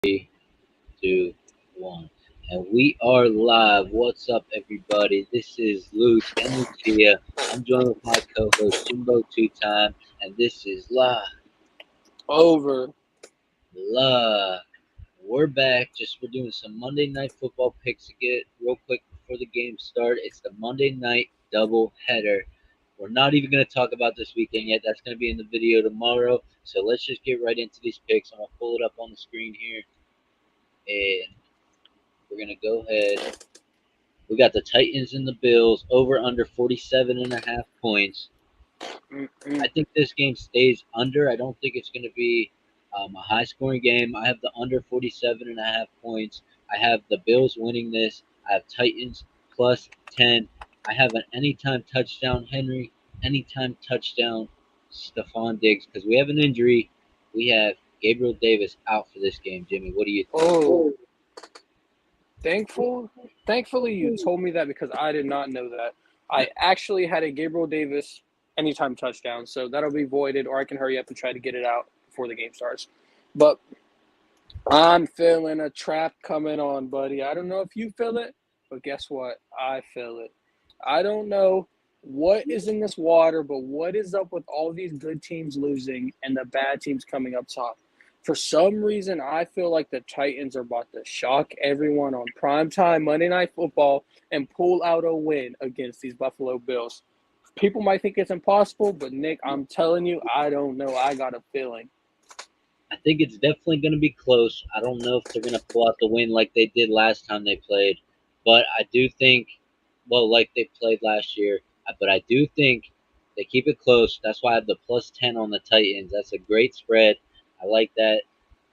Three, two, one. And we are live. What's up, everybody? This is Luke and Lucia. I'm joined with my co-host Jimbo Two Time, and this is Over. Live. We're back. We're doing some Monday Night Football picks to get real quick before the game start. It's the Monday Night double header. We're not even going to talk about this weekend yet. That's going to be in the video tomorrow. So let's just get right into these picks. I'm going to pull it up on the screen here, and we're going to go ahead. We got the Titans and the Bills over under 47.5 points. I think this game stays under. I don't think it's going to be a high scoring game. I have the under 47.5 points. I have the Bills winning this. I have Titans plus 10. I have an anytime touchdown Henry, anytime touchdown Stephon Diggs because we have an injury. We have Gabriel Davis out for this game. Jimmy, what do you think? Oh, thankfully you told me that because I did not know that. I actually had a Gabriel Davis anytime touchdown, so that'll be voided, or I can hurry up and try to get it out before the game starts. But I'm feeling a trap coming on, buddy. I don't know if you feel it, but guess what? I feel it. I don't know what is in this water, but what is up with all these good teams losing and the bad teams coming up top? For some reason, I feel like the Titans are about to shock everyone on primetime Monday Night Football and pull out a win against these Buffalo Bills. People might think it's impossible, but Nick, I'm telling you, I don't know. I got a feeling. I think it's definitely going to be close. I don't know if they're going to pull out the win like they did last time they played, but I do think, well, like they played last year, but I do think they keep it close. That's why I have the plus 10 on the Titans. That's a great spread. I like that.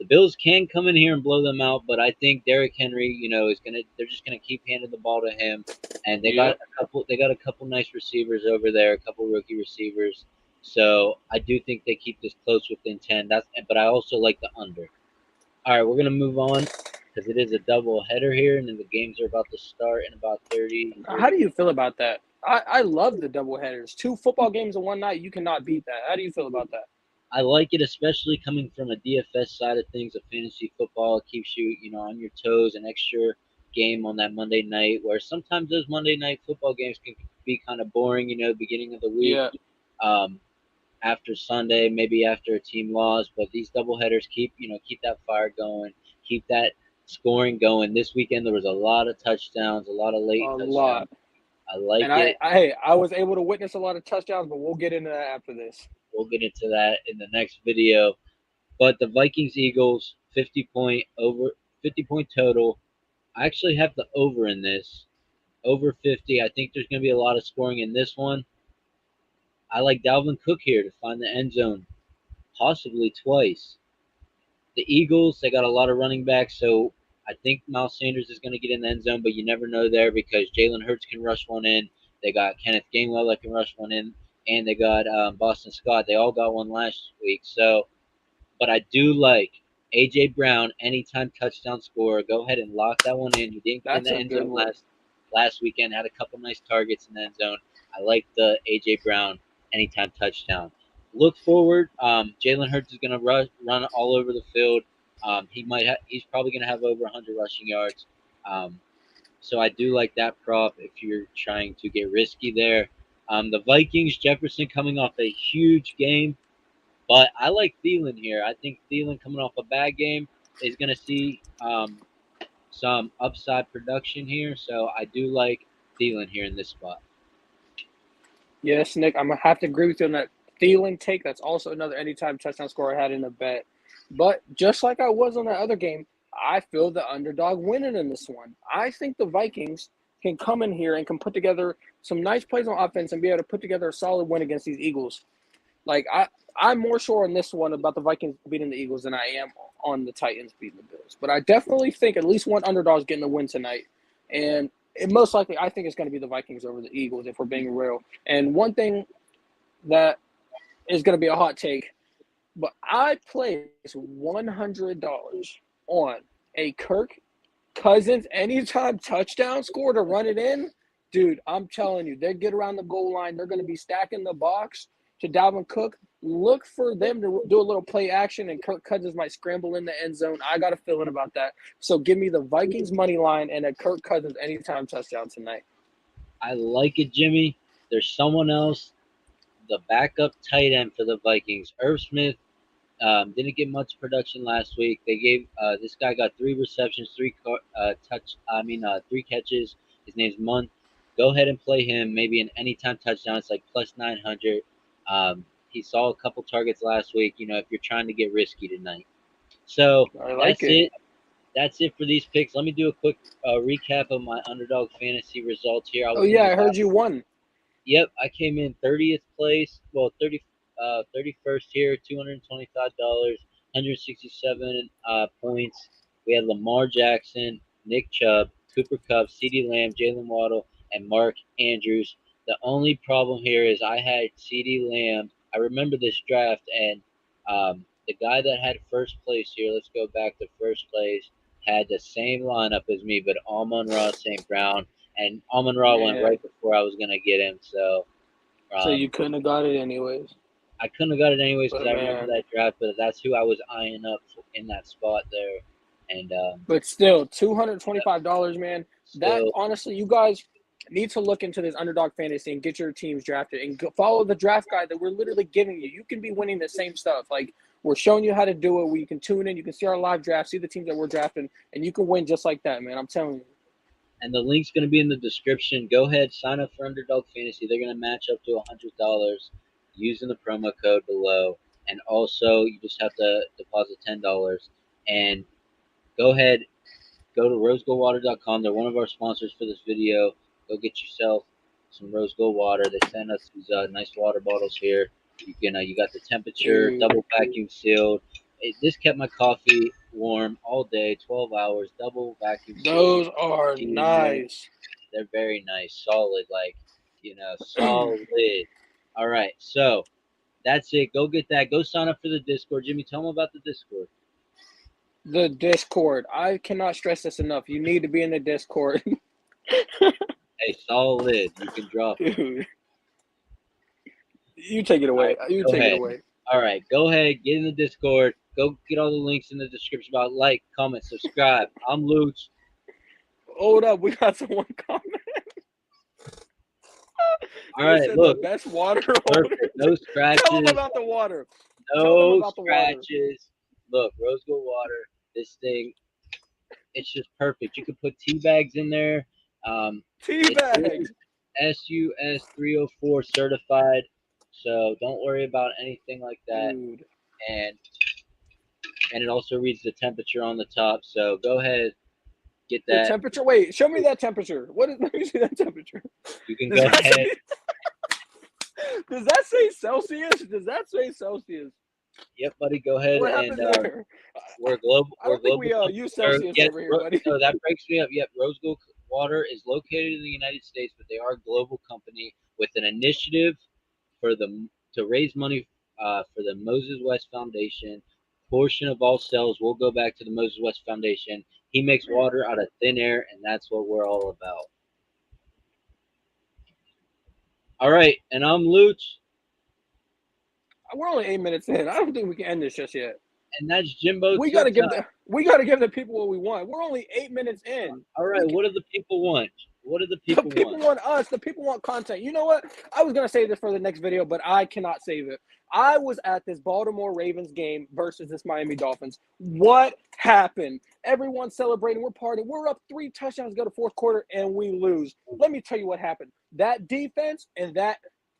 The Bills can come in here and blow them out, but I think Derrick Henry, is gonna. They're just gonna keep handing the ball to him, and they got Yep. a couple. They got a couple nice receivers over there, a couple rookie receivers. So I do think they keep this close within 10. But I also like the under. All right, we're gonna move on because it is a double header here, and then the games are about to start in about 30, How 30 do you minutes. feel about that? I love the double headers. Two football games in one night, you cannot beat that. How do you feel about that? I like it, especially coming from a DFS side of things, of fantasy football. It keeps you, on your toes. An extra game on that Monday night, where sometimes those Monday night football games can be kind of boring. Beginning of the week. Yeah, Um, After Sunday, maybe after a team loss. But these doubleheaders keep that fire going, keep that scoring going. This weekend there was a lot of touchdowns, a lot of a late touchdowns. lot. I like And I, it. I, hey, I was able to witness a lot of touchdowns, but we'll get into that after this. We'll get into that in the next video. But the Vikings Eagles 50 point total. I actually have the over in this. Over 50. I think there's going to be a lot of scoring in this one. I like Dalvin Cook here to find the end zone, possibly twice. The Eagles, they got a lot of running backs, so I think Miles Sanders is going to get in the end zone, but you never know there because Jalen Hurts can rush one in. They got Kenneth Gainwell that can rush one in, and they got Boston Scott. They all got one last week. So, but I do like AJ Brown anytime touchdown scorer. Go ahead and lock that one in. He didn't get in That's the a end good zone one. last weekend. Had a couple nice targets in the end zone. I like the AJ Brown anytime touchdown. Look forward. Jalen Hurts is going to run all over the field. He's probably going to have over 100 rushing yards. Um, so I do like that prop if you're trying to get risky there. The Vikings, Jefferson coming off a huge game, but I like Thielen here. I think Thielen coming off a bad game is going to see some upside production here. So I do like Thielen here in this spot. Yes, Nick, I'm gonna have to agree with you on that Thielen take. That's also another anytime touchdown score I had in a bet. But just like I was on that other game, I feel the underdog winning in this one. I think the Vikings can come in here and can put together some nice plays on offense and be able to put together a solid win against these Eagles. Like I'm more sure on this one about the Vikings beating the Eagles than I am on the Titans beating the Bills. But I definitely think at least one underdog is getting the win tonight, and most likely I think it's going to be the Vikings over the Eagles if we're being real. And one thing that is going to be a hot take, but I place $100 on a Kirk Cousins anytime touchdown score to run it in. Dude, I'm telling you, they get around the goal line. They're going to be stacking the box to Dalvin Cook. Look for them to do a little play action, and Kirk Cousins might scramble in the end zone. I got a feeling about that. So give me the Vikings money line and a Kirk Cousins anytime touchdown tonight. I like it, Jimmy. There's someone else, the backup tight end for the Vikings, Irv Smith. Didn't get much production last week. They gave this guy got 3 receptions, three catches. His name's Munt. Go ahead and play him. Maybe an anytime touchdown. It's like plus 900. He saw a couple targets last week. If you're trying to get risky tonight. So I like that's it. it. That's it for these picks. Let me do a quick recap of my underdog fantasy results here. I Oh was in yeah, the I heard you won. Yep, I came in 30th place. Well, 31st here, $225, 167 points. We had Lamar Jackson, Nick Chubb, Cooper Kupp, CeeDee Lamb, Jalen Waddle, and Mark Andrews. The only problem here is I had CeeDee Lamb. I remember this draft, and the guy that had first place here, let's go back to first place, had the same lineup as me, but Amon-Ra St. Brown. And Amon-Ra went Man, right before I was going to get him. So so you um, couldn't have got it anyways. I couldn't have got it anyways because But I remember man, that draft, but that's who I was eyeing up in that spot there. And but still, $225, man. That still, honestly, you guys need to look into this underdog fantasy and get your teams drafted and follow the draft guide that we're literally giving you. You can be winning the same stuff. Like we're showing you how to do it. Where you can tune in, you can see our live draft, see the teams that we're drafting, and you can win just like that, man. I'm telling you. and the link's going to be in the description. Go ahead, sign up for Underdog Fantasy. They're going to match up to $100 using the promo code below. And also, you just have to deposit $10. And go ahead, go to rosegoldwater.com. They're one of our sponsors for this video. Go get yourself some rose gold water. They send us these nice water bottles here. You got the temperature, Dude, double vacuum sealed. This kept my coffee warm all day, 12 hours, double vacuum sealed. those are In there. nice. They're very nice, solid, solid. All right, so that's it. Go get that. Go sign up for the Discord. Jimmy, tell them about the Discord. The Discord. I cannot stress this enough. You need to be in the Discord. Hey, solid. You can drop it. Dude. You take it away. Right, You go take it ahead. away. All right, go ahead, get in the Discord. Go get all the links in the description about like, comment, subscribe. I'm Luch. Hold up, we got someone comment. All right, said look, the best water holder. perfect. No scratches. Tell them about the water. Tell them No about the water. scratches. Look, rose gold water. This thing, it's just perfect. You can put tea bags in there. Tea bags. SUS 304 certified, so don't worry about anything like that. Dude. And it also reads the temperature on the top. So go ahead, get The that. temperature. Wait, show me that temperature. What is? Let me see that temperature. You can go ahead. Does that say Celsius? Does that say Celsius? Yep, buddy. Go ahead What and happened there? we're global. I don't think we use Celsius over here, buddy. No, that breaks me up. Yep, Rose Gold Water is located in the United States, but they are a global company with an initiative to raise money for the Moses West Foundation. Portion of all sales will go back to the Moses West Foundation. He makes water out of thin air, and that's what we're all about. All right, and I'm Luch. We're only 8 minutes in. I don't think we can end this just yet. And that's Jimbo. We gotta give the people what we want. We're only 8 minutes in. All right, what do the people want? What do the people want? The people want us. The people want content. You know what? I was gonna save this for the next video, but I cannot save it. I was at this Baltimore Ravens game versus this Miami Dolphins. What happened? Everyone's celebrating. We're partying. We're up 3 touchdowns, go to fourth quarter, and we lose. Let me tell you what happened. That defense and that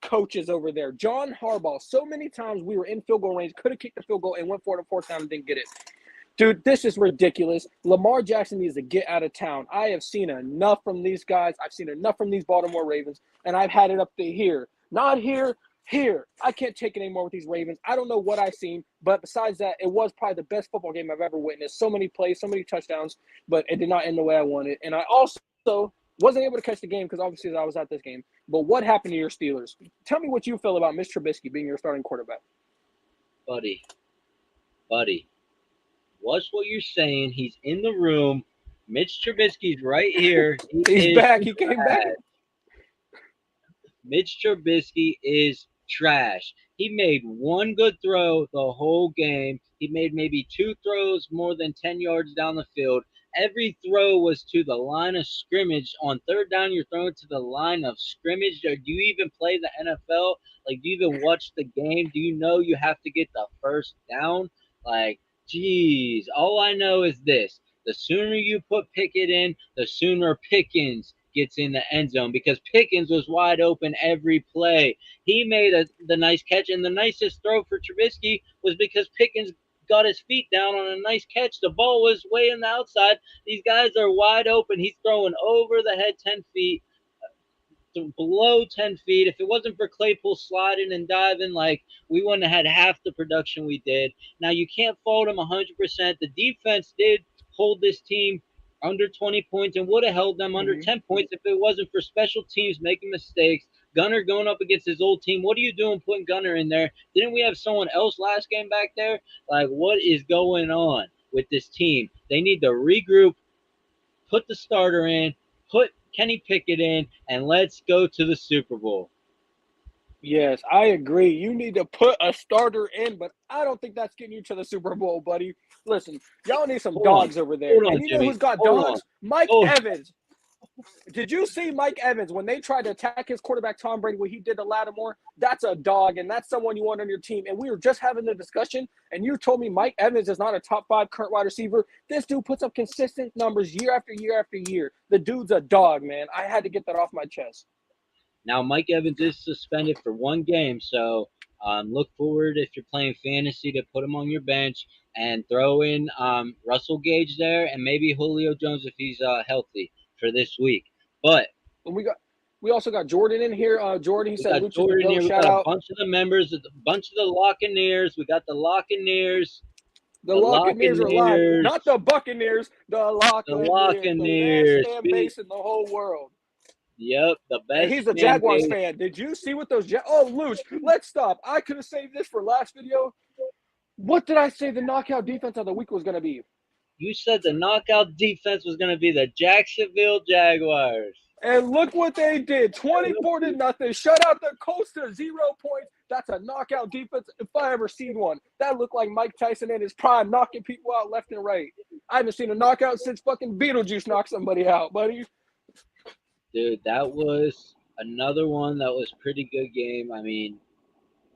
coaches over there. John Harbaugh, so many times we were in field goal range, could have kicked the field goal and went for it on fourth down and didn't get it. Dude, this is ridiculous. Lamar Jackson needs to get out of town. I have seen enough from these guys. I've seen enough from these Baltimore Ravens, and I've had it up to here. Not here, here. I can't take it anymore with these Ravens. I don't know what I've seen, but besides that, it was probably the best football game I've ever witnessed. So many plays, so many touchdowns, but it did not end the way I wanted. And I also wasn't able to catch the game because obviously I was at this game. But what happened to your Steelers? Tell me what you feel about Mitch Trubisky being your starting quarterback. Buddy, what's what you're saying? He's in the room. Mitch Trubisky's right here. He's back. He came back. Mitch Trubisky is trash. He made one good throw the whole game. He made maybe two throws more than 10 yards down the field. Every throw was to the line of scrimmage. On third down, you're throwing to the line of scrimmage. Do you even play the NFL? Like, do you even watch the game? Do you know you have to get the first down? Like, geez, all I know is this. The sooner you put Pickett in, the sooner Pickens gets in the end zone because Pickens was wide open every play. He made the nice catch, and the nicest throw for Trubisky was because Pickens got his feet down on a nice catch. The ball was way on the outside. These guys are wide open. He's throwing over the head 10 feet to below 10 feet. If it wasn't for Claypool sliding and diving, like, we wouldn't have had half the production we did. Now, you can't fault him 100%. The defense did hold this team under 20 points and would have held them under 10 points if it wasn't for special teams making mistakes. Gunner going up against his old team. What are you doing putting Gunner in there? Didn't we have someone else last game back there? Like, what is going on with this team? They need to regroup, put the starter in, put Kenny Pickett in, and let's go to the Super Bowl. Yes, I agree. You need to put a starter in, but I don't think that's getting you to the Super Bowl, buddy. Listen, y'all need some dogs over there. Hold on, And you know Jimmy. who's got Hold dogs? on. Mike Oh. Evans. Did you see Mike Evans when they tried to attack his quarterback, Tom Brady, what he did to Lattimore? That's a dog, and that's someone you want on your team. And we were just having the discussion, and you told me Mike Evans is not a top 5 current wide receiver. This dude puts up consistent numbers year after year after year. The dude's a dog, man. I had to get that off my chest. Now, Mike Evans is suspended for one game, so look forward, if you're playing fantasy, to put him on your bench and throw in Russell Gage there and maybe Julio Jones if he's healthy for this week. But we also got Jordan in here. Jordan, he we said got Lucha's Jordan the GOAT. here. We Shout got a out. bunch of the members, a bunch of the Lockeneers. We got the Lockeneers. The Lockeneers are live. Not the Buccaneers, the Lockeneers. The Lockeneers. The best fan base in the whole world. Yep, the best. And he's a Jaguars fan. Did you see what those Oh, Luch, let's stop. I could have saved this for last video. What did I say the knockout defense of the week was going to be? You said the knockout defense was going to be the Jacksonville Jaguars. And look what they did. 24-0. Shut out the Colts to 0 points. That's a knockout defense if I ever seen one. That looked like Mike Tyson in his prime, knocking people out left and right. I haven't seen a knockout since fucking Beetlejuice knocked somebody out, buddy. Dude, that was another one that was pretty good game. I mean,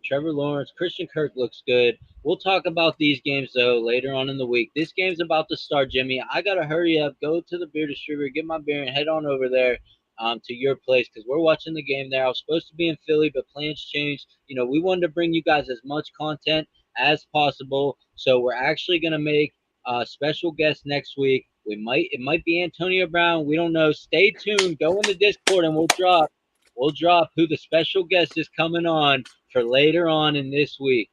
Trevor Lawrence, Christian Kirk looks good. We'll talk about these games, though, later on in the week. This game's about to start, Jimmy. I got to hurry up, go to the beer distributor, get my beer, and head on over there to your place because we're watching the game there. I was supposed to be in Philly, but plans changed. You know, we wanted to bring you guys as much content as possible, so we're actually going to make a special guest next week. It might be Antonio Brown. We don't know. Stay tuned. Go in the Discord, and we'll drop who the special guest is coming on for later on in this week.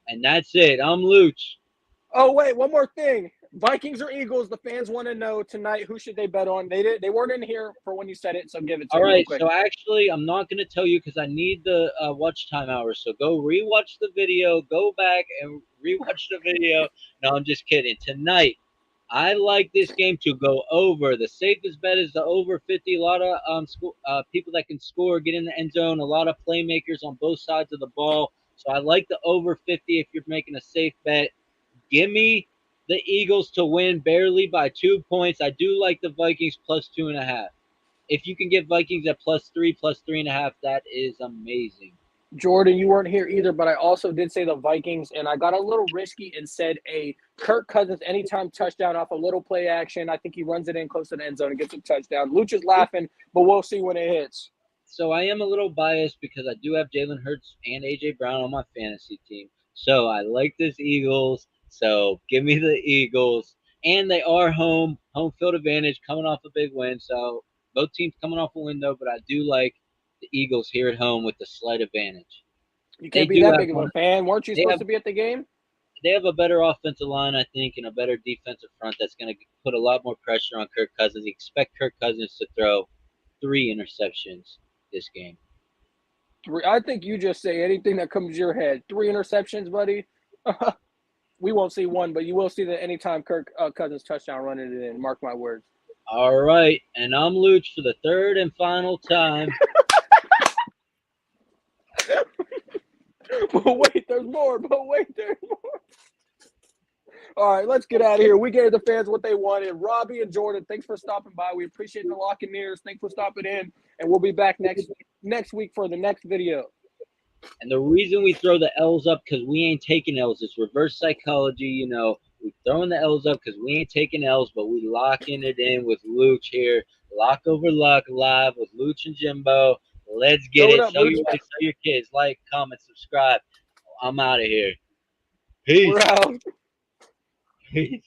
And that's it. I'm Luch. Oh, wait, one more thing. Vikings or Eagles, the fans want to know tonight who should they bet on. They weren't in here for when you said it, so give it to me. All right, so actually, I'm not going to tell you because I need the watch time hours. So go rewatch the video. Go back and rewatch the video. No, I'm just kidding. Tonight, I like this game to go over. The safest bet is the over 50. A lot of people that can score, get in the end zone. A lot of playmakers on both sides of the ball. So I like the over 50 if you're making a safe bet. Give me the Eagles to win barely by 2 points. I do like the Vikings plus 2.5. If you can get Vikings at +3, +3.5, that is amazing. Jordan, you weren't here either, but I also did say the Vikings, and I got a little risky and said a Kirk Cousins anytime touchdown off a little play action. I think he runs it in close to the end zone and gets a touchdown. Luch is laughing, but we'll see when it hits. So I am a little biased because I do have Jalen Hurts and A.J. Brown on my fantasy team. So I like this Eagles. So give me the Eagles. And they are home field advantage, coming off a big win. So both teams coming off a win, though, but I do like the Eagles here at home with the slight advantage. You can't be that big of a fan. Weren't you supposed to be at the game? They have a better offensive line, I think, and a better defensive front that's going to put a lot more pressure on Kirk Cousins. Expect Kirk Cousins to throw 3 interceptions this game. I think you just say anything that comes to your head. 3 interceptions, buddy. We won't see one, but you will see the anytime Kirk Cousins touchdown running it in. Mark my words. All right, and I'm Luch for the third and final time. But wait, there's more. But wait, there's more. All right, let's get out of here. We gave the fans what they wanted. Robbie and Jordan, thanks for stopping by. We appreciate the locking ears. Thanks for stopping in, and we'll be back next week for the next video. And the reason we throw the L's up because we ain't taking L's. It's reverse psychology, you know. We throwing the L's up because we ain't taking L's, but we locking it in with Luch here. Lock over luck live with Luch and Jimbo. Let's get it. Up, Tell Luch. your wife, tell your kids, like, comment, subscribe. I'm out of here. We're Peace. out. Peace.